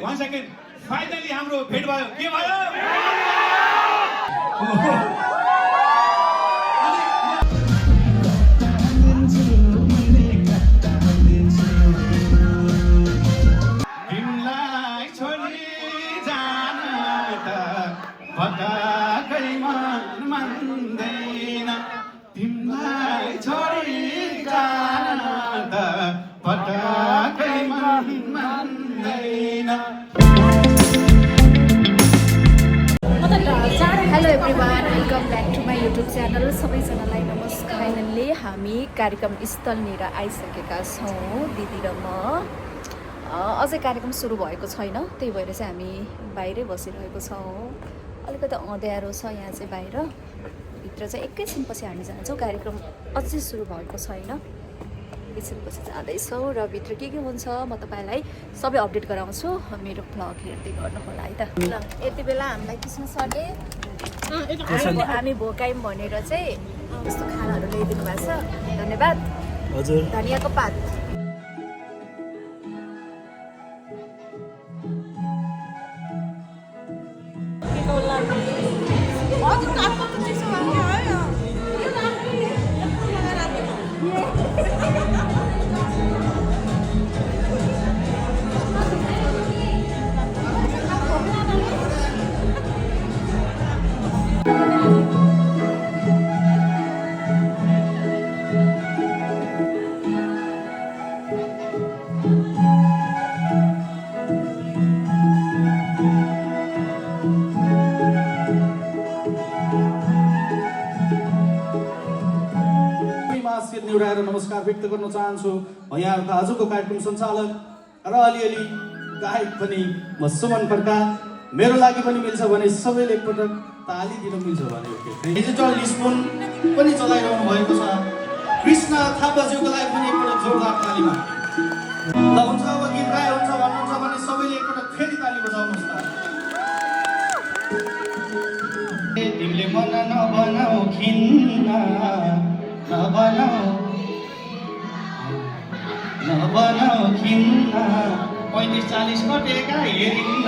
1 second finally हाम्रो भेट भयो के भयो तिमीलाई छोडी जान त पटक्कै मन मान्दैन तिमीलाई छोडी जान त पटक्कै मन मान्दैन hello everyone welcome back to my YouTube channel सबैजनालाई नमस्कार फाइनल्ली हामी कार्यक्रम स्थलनिर आइसकेका छौँ दिदी र म अझै कार्यक्रम सुरु भएको छैन त्यही भएर चाहिँ हामी बाहिरै बसिरहेको छौँ अलिकति अँध्यारो छ यहाँ चाहिँ बाहिर भित्र चाहिँ एकैछिनपछि हामी जान्छौँ कार्यक्रम अझै सुरु भएको छैन एकैछिनपछि जाँदैछौँ र भित्र के हुन्छ म तपाईँलाई सबै अपडेट गराउँछु मेरो भ्लग हेर्दै गर्नु होला है त ल यति बेला हामीलाई किस्न सके हामी भोकायौँ भनेर चाहिँ यस्तो खानाहरू ल्याइदिनु भएको छ धन्यवाद हजुर धनियाँको पात निउराएर नमस्कार व्यक्त गर्न चाहन्छु यहाँको आजको कार्यक्रम सञ्चालक र अलिअलि गायक पनि म सुमन खड्का मेरो लागि पनि मिल्छ भने सबैले एकपटक ताली दिन मिल्छ भने डिजिटल स्पुन पनि चलाइरहनु भएको छ कृष्ण थापाज्यूको लागि पनि एकपटक जोरदार तालीमा ल हुन्छ अब गीत गाए हुन्छ भन्नुहुन्छ भने सबैले एकपटक फेरि ताली बजाउनुहोस् त तिमीले मन नबनाऊ खिन्न नबनाऊ खिन्न 35-40 कटेका हेरिन्न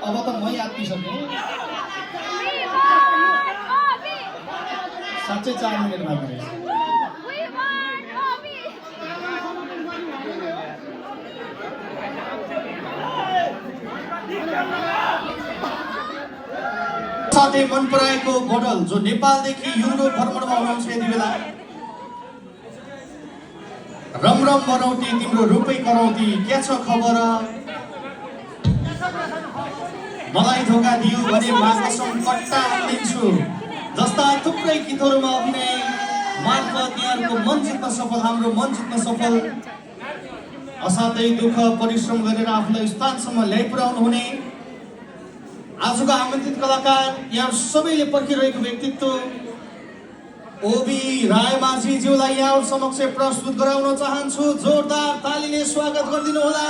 अब त मै आत्तिसकेँ साँच्चै 4 मिनेट बाँकी रहेछ साथै मन पराएको मोडल जो नेपालदेखि युरोप भ्रमणमा हुनुहुन्छ यति बेला रम रम बनौटी तिम्रो रूपै करौती के छ खबर मलाई धोका दियो भने मार्गसम कट्टा हाल्दिन्छु जस्ता थुप्रै गीतहरूमा अभिनय मार्फत यहाँको मन जित्न सफल हाम्रो मन जित्न सफल असाध्यै दुःख परिश्रम गरेर आफूलाई स्थानसम्म ल्याइपुर्याउनु हुने आजको आमन्त्रित कलाकार यहाँ सबैले पर्खिरहेको व्यक्तित्व ओबी रायमाझीज्यूलाई यहाँ समक्ष प्रस्तुत गराउन चाहन्छु। जोरदार तालीले स्वागत गरिदिनु होला।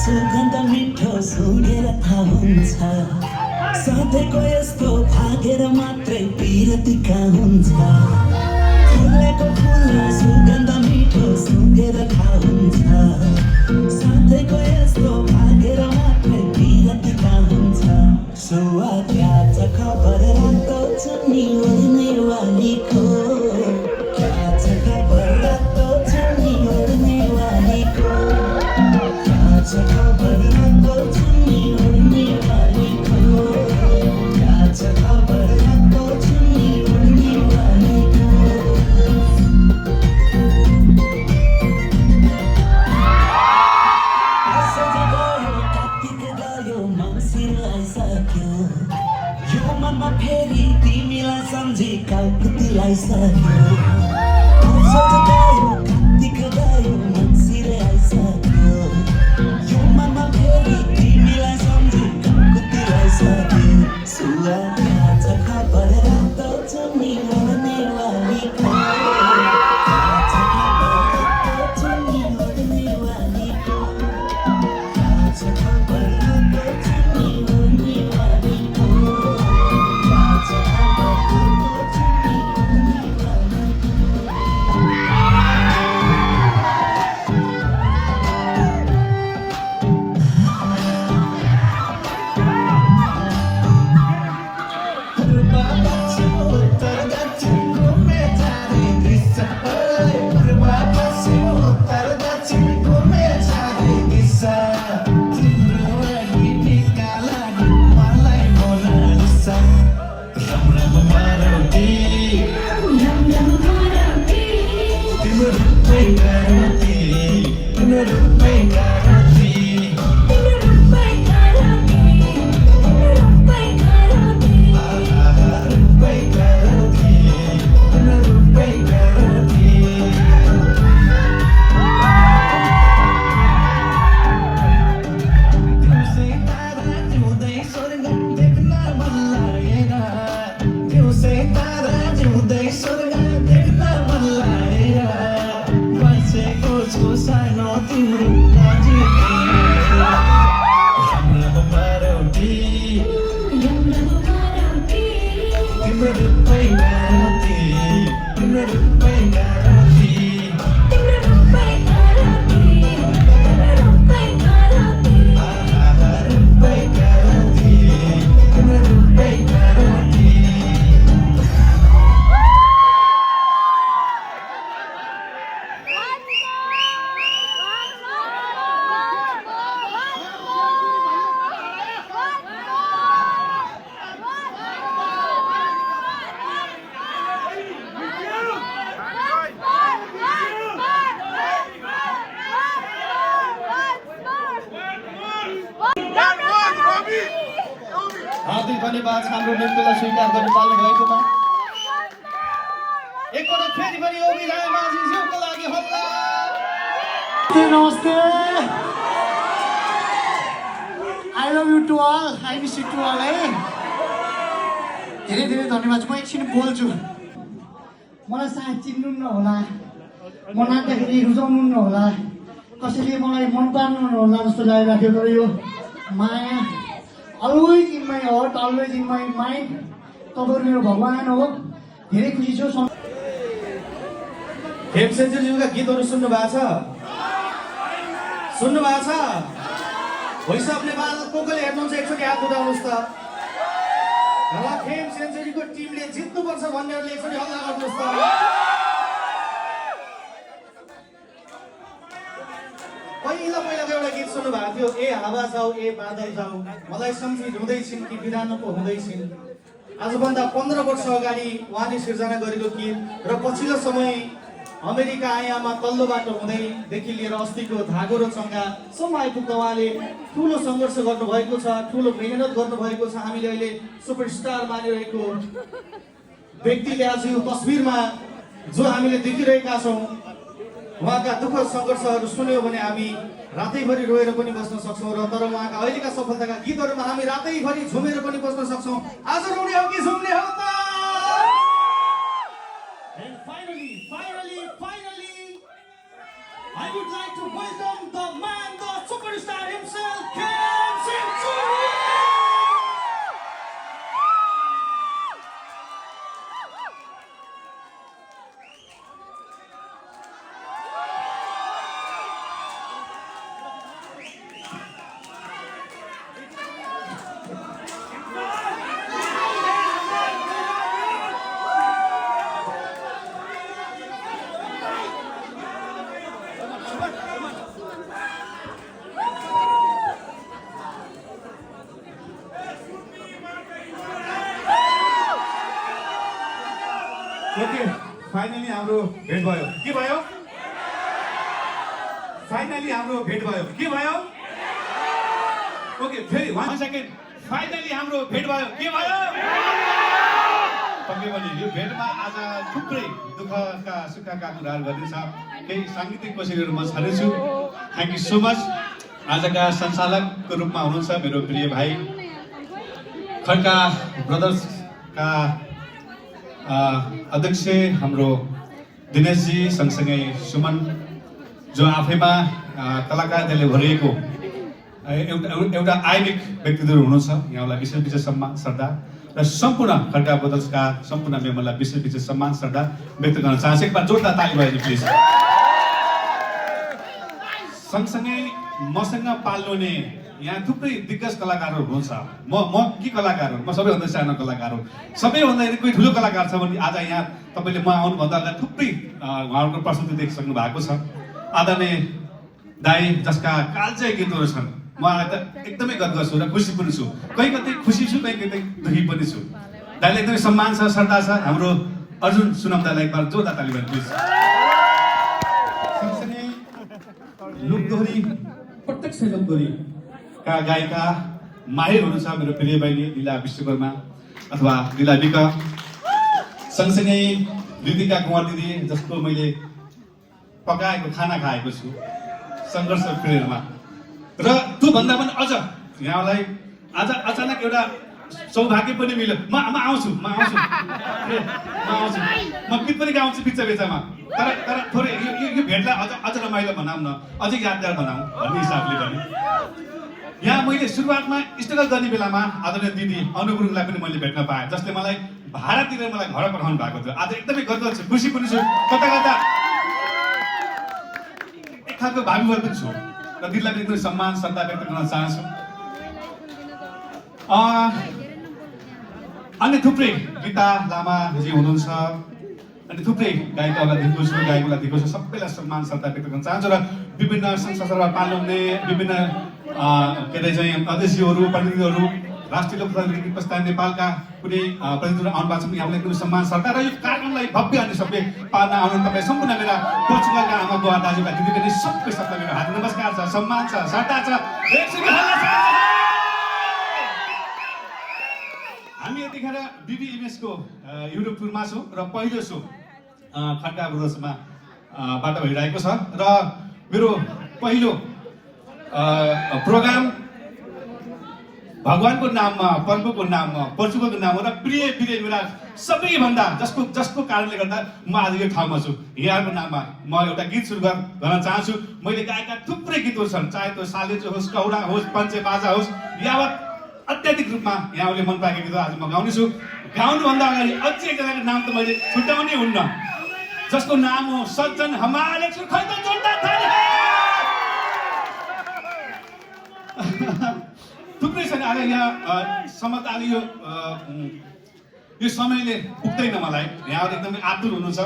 सुगन्ध मिठो सुँघेर थाहा हुन्छ सधैँको यस्तो भागेर मात्रै पिरतिका हुन्छ फुलेको फुल सुगन्ध मिठो सुँघेर थाहा हुन्छ सधैँको यस्तो भागेर मात्रै पिरतिका हुन्छ सुवाद्या छ खबर रातो चुन्नी ओर्ने वालीको क्या छ खबर रातो चुन्नी ओर्ने वालीको खबर रातो चुन्नी ओर्ने वालीको क्या छ खबर रातो चुन्नी ओर्ने वालीको असोज गयो कार्तिक गयो मङ्सिर आइसक्यो यो मनमा फेरि तिमीलाई सम्झी काउकुतीलाई सक्यो असोज गयो कार्तिक गयो मङ्सिर आइसक्यो यो मनमा फेरि तिमीलाई सम्झी काउकुतीलाई सक्यो सुवाद्या छ खबर रातो चुन्नी ओर्ने वालीको क्या छ खबर रातो चुन्नी ओर्ने वालीको क्या छ खबर रातो चुन्नी ओर्ने वालीको क्या छ खबर रातो चुन्नी ओर्ने छ सानो तिम्रो हाम्रो मारौटी तिम्रो रूपै मारौटी तिम्रो रूपै मारौटी हार्दिक धन्यवाद हाम्रो नृत्यलाई स्वीकार गर्नु पाल्नु भएकोमा। एकपटक फेरि पनि ओबी राई माझीज्यूको लागि हल्ला। नमस्ते I love you to all I miss you to all है धेरै धेरै धन्यवाद। म एकछिन बोल्छु। मलाई सायद चिन्नु पनि नहोला, म नाच्दाखेरि रुचाउनु पनि नहोला, कसैले मलाई मन पार्नु नहोला जस्तो लागिरहेको थियो। तर यो माया always in my heart, always in my mind. तपाईँहरू मेरो भगवान हो। धेरै खुसी छु। खेमसेन्जीका गीतहरू सुन्नु भएको छ? सुन्नु भएको छ? भोइस अफ नेपाल को कोले हेर्नुहुन्छ एकचोटि हात उठाउनुहोस् त। र खेमसेन्जीको टिमले जित्नुपर्छ भन्नेहरूले एकचोटि हल्ला गर्नुहोस् त। पहिलाको एउटा गीत सुन्नु भएको थियो, ए हावा जाऊ ए बादल जाऊ, मलाई सम्झित हुँदैछिन् कि बिरानो पो हुँदैछिन्। आजभन्दा 15 वर्ष अगाडि उहाँले सिर्जना गरेको गीत र पछिल्लो समय अमेरिका आयामा तल्लो बाटो हुँदैदेखि लिएर अस्तिको धागो र चङ्गासम्म आइपुग्दा उहाँले ठुलो सङ्घर्ष गर्नुभएको छ, ठुलो मेहनत गर्नुभएको छ। हामीले अहिले सुपरस्टार मानिरहेको व्यक्तिले आज यो तस्बिरमा जो हामीले देखिरहेका छौँ, उहाँका दुःख सङ्घर्षहरू सुन्यो भने हामी रातैभरि रोएर पनि बस्न सक्छौँ। र तर उहाँका अहिलेका सफलताका गीतहरूमा हामी रातैभरि झुमेर पनि बस्न सक्छौँ। आज रुने हो कि झुम्ने हो त? And finally, I would like to welcome the man, the superstar himself, Kem Century! Okay, finally हाम्रो भेट भयो। के भयो? फाइनली हाम्रो भेट भयो। के भयो? ओके, फेरि 1 सेकेन्ड। फाइनली हाम्रो भेट भयो। के भयो? पक्कै पनि यो भेटमा आज थुप्रै दुःखका सुखका कुराहरू गरिन्छ। केही साङ्गीतिक कोसेलीहरू म छानेछु। Thank you so much. आजका सञ्चालकको रूपमा हुनुहुन्छ मेरो प्रिय भाइ खड्का ब्रदर्सका अध्यक्ष हाम्रो दिनेशजी, सँगसँगै सुमन जो आफैमा कलाकारले भरिएको एउटा आइनिक व्यक्तित्वहरू हुनुहुन्छ। यहाँलाई विशेष विशेष सम्मान श्रद्धा र सम्पूर्ण खड्का ब्रदर्सका सम्पूर्ण मेम्बरलाई विशेष विशेष सम्मान श्रद्धा व्यक्त गर्न चाहन्छु। एकबार जोरदार ताली भयो प्लिज। सँगसँगै मसँग पाल्नुहुने यहाँ थुप्रै दिग्गज कलाकारहरू हुनुहुन्छ। म के कलाकार हो? म सबैभन्दा सानो कलाकार हो। सबैभन्दा यदि कोही ठुलो कलाकार छ भने आज यहाँ तपाईँले म आउनुभन्दा अगाडि थुप्रै उहाँहरूको प्रस्तुति देखिसक्नु भएको छ। आदरणीय दाई जसका कालजय गीतहरू छन्, म त एकदमै गदगद छु र खुसी पनि छु। कहीँ कतै खुसी छु, कहीँ कतै दुखी पनि छु। दाइले एकदमै सम्मान छ, श्रद्धा छ। हाम्रो अर्जुन सुनम दाइलाई एकबार जोरदार ताली बजाउनु प्लिज। सँगसँगै लोकदोहोरी, प्रत्यक्ष लोकदोहोरी का गायिका माहिर हुनुहुन्छ मेरो प्रिय बहिनी लीला विश्वकर्मा अथवा लीला विक। सँगसँगै दिदिका कुमार दिदी जसको मैले पकाएको खाना खाएको छु सङ्घर्ष पिरियडमा। र त्योभन्दा पनि अझ यहाँलाई आज अचानक एउटा सौभाग्य पनि मिल्यो। म आउँछु म गीत पनि गाउँछु बिच बिचमा। तर थोरै यो भेटलाई अझ रमाइलो बनाऊँ न, अझै यादगार बनाऊँ भन्ने हिसाबले पनि यहाँ मैले सुरुवातमा स्ट्रगल गर्ने बेलामा आदरणीय दिदी अनु गुरुङलाई पनि मैले भेट्न पाएँ, जसले मलाई भाडा तिरेर मलाई घर पठाउनु भएको थियो। आज एकदमै गर्व छु, खुसी पनि छु, कता कता एक खालको भागीवर पनि छु र दिदीलाई पनि एकदमै सम्मान श्रद्धा व्यक्त गर्न चाहन्छु। अन्य थुप्रै गीता लामाजी हुनुहुन्छ, अनि थुप्रै गायकहरूलाई देखेको छु, गायकलाई देखेको छु, सबैलाई सम्मान श्रद्धा व्यक्त गर्न चाहन्छु र विभिन्न सङ्घ संस्थामा पाल्नुहुने विभिन्न के अरे चाहिँ अध्यक्षहरू प्रतिनिधिहरू राष्ट्रिय लोकतान्त्रिक प्रस्ताव नेपालका कुनै प्रतिनिधिहरू आउनु भएको छ, यहाँलाई एकदमै सम्मान श्रद्धा र यो कार्यक्रमलाई भव्य अनि सभ्य पार्न आउनु तपाईँ सम्पूर्ण मेरा पोर्चुगलका आमा बुवा दाजुभाइ दिदीबहिनी सबै सबलाई मेरो हात नमस्कार छ, सम्मान छ, श्रद्धा छ। हामी यतिखेर बिबिएमएसको युरोप टुरमा छौँ र पहिलो सो खड्का ब्रदर्समा बाट भइरहेको छ र मेरो पहिलो प्रोग्राम भगवानको नाममा, प्रभुको नाममा, पोर्चुगलको नाममा र प्रिय प्रिय मेरा सबैभन्दा जसको कारणले गर्दा म आज यो ठाउँमा छु, यहाँको नाममा म एउटा गीत सुरु गर्न चाहन्छु। मैले गाएका थुप्रै गीतहरू छन्, चाहे त्यो सालेचो होस्, कौडा होस्, पञ्चे बाजा होस्, यावत अत्याधिक रूपमा यहाँले मन पाएको गीत आज म गाउनेछु। गाउनुभन्दा अगाडि अझै एकजनाको नाम त मैले छुट्याउनै हुन्न, जसको नाम हो सज्जन हमारे थुप्रै छन्। आज यहाँ सम्मत आज यो समयले पुग्दैन मलाई, यहाँहरू एकदमै आतुर हुनुहुन्छ,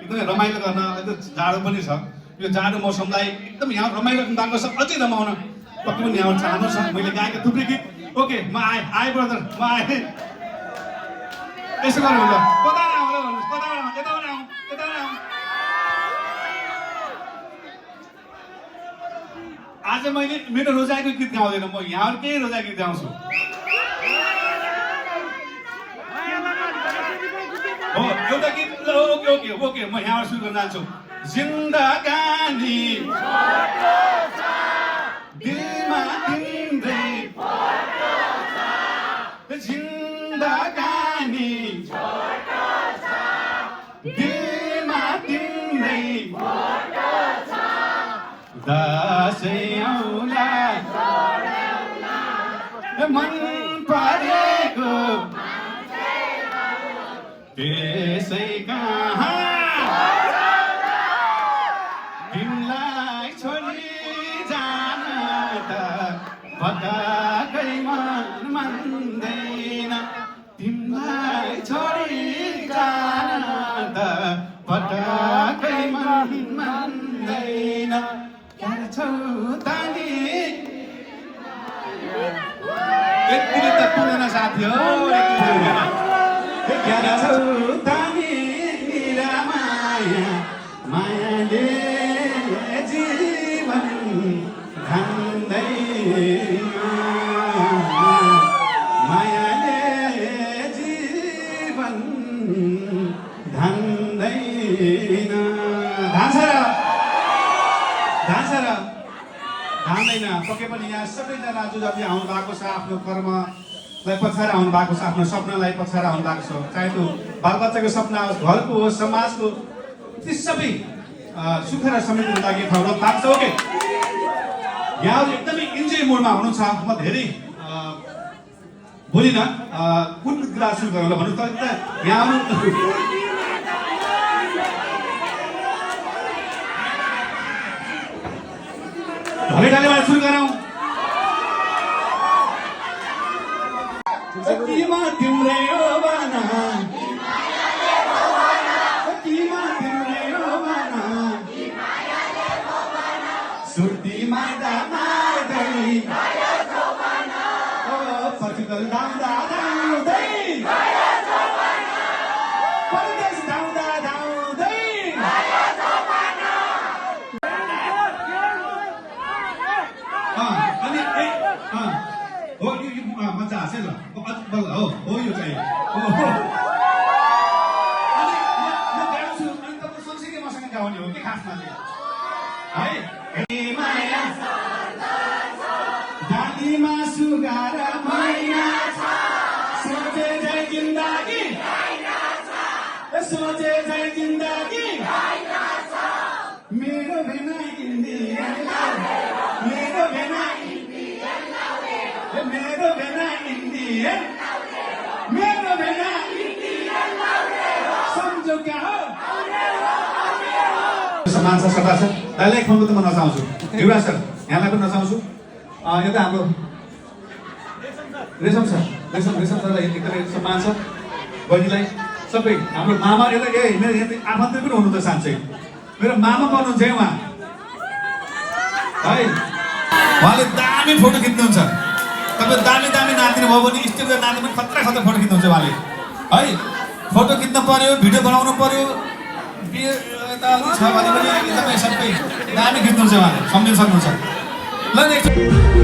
एकदमै रमाइलो गर्न, एकदम जाडो पनि छ, यो जाडो मौसमलाई एकदम यहाँ रमाइलो भएको छ, अझै रमाउन पक्कै पनि यहाँहरू चाहनुहुन्छ। मैले गाएका थुप्रै गीत ओके म आएँ ब्रदर, म आएँ। यसो गरौँ ल, कताबाट आउँ ल भन्नुहोस्, कताबाट आउँ, यताबाट आउँ, यताबाट आउँ। आज मैले मेरो रोजाइको गीत गाउँदैन, म यहाँहरूकै रोजाइ गीत गाउँछु। हो एउटा गीत ओके ओके ओके म यहाँबाट सुरु गर्न जान्छु। जिन्दगानी दिलमा तिम्रै जिन्दगानी दिलमा तिम्रै दसैँ आउला मन परेको त्यसै कहाँ तिमीलाई छोडी जान त पक्कै मन मान्दैन, तिमीलाई छोडी जान त पक्कै मन मान्दैन। छौ तानी यति त पुग्दैन साथी हो, छौ तानी मेरा माया मायाले जीवन खाँदैन, मायाले जीवन धान्दैन। धान्दैन पक्कै पनि। यहाँ सबैजना जो जति आउनु भएको छ, आफ्नो कर्मलाई पछाएर आउनु भएको छ, आफ्नो सपनालाई पछाएर आउनु भएको छ, चाहे त्यो बालबच्चाको सपना होस्, घरको होस्, समाजको, ती सबै सुख र समृद्धिको लागि ठाउँ भएको छ। ओके, यहाँहरू एकदमै इन्जोय मोडमा हुनुहुन्छ। म धेरै बोलिनँ, कुन कुरा सुरु गरौँ ल भन्नु त। यहाँहरू ढलेढालेबाट सुरु गरौँ। कतिमा तिम्रै हो भना, कतिमा तिम्रै हो भना, सुर्ती मार्दा मार्दै पर्चुगल धाउँदा धाउँदै, परदेश धाउँदा धाउँदै, मजा हाँसे ल हो यो चाहिँ गाउँछु, अनि तपाईँ सँगसँगै मसँग गाउने हो कि खासमा चाहिँ है। दालीमा सुगार मैना सोचे जय जिन्दगी, सोचे जय जिन्दगी। इन्डियन मेरो भेना सम्झौ क्या हो समान छ सटा छ दाइले एक फोनको त म नचाउँछु युवराज सर यहाँलाई पनि नचाउँछु यता हाम्रो रेशम सरलाई एकदमै सम्मान छ बहिनीलाई सबै हाम्रो मामा यता मेरो आफन्त पनि हुनुहुन्छ साँच्चै मेरो मामा पर्नुहुन्छ है उहाँ है उहाँले दामी फोटो खिच्नुहुन्छ तपाईँ दामी दामी नाच्दिनु भयो भने स्टेजमा नाच्नु पनि खतरा खतरा फोटो खिच्नुहुन्छ उहाँले है फोटो खिच्नु पर्यो भिडियो बनाउनु पर्यो यता छ भने पनि एकदमै सबै दामी खिच्नुहुन्छ उहाँले सम्झिन सक्नुहुन्छ ल नेक्स्ट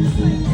Thank you.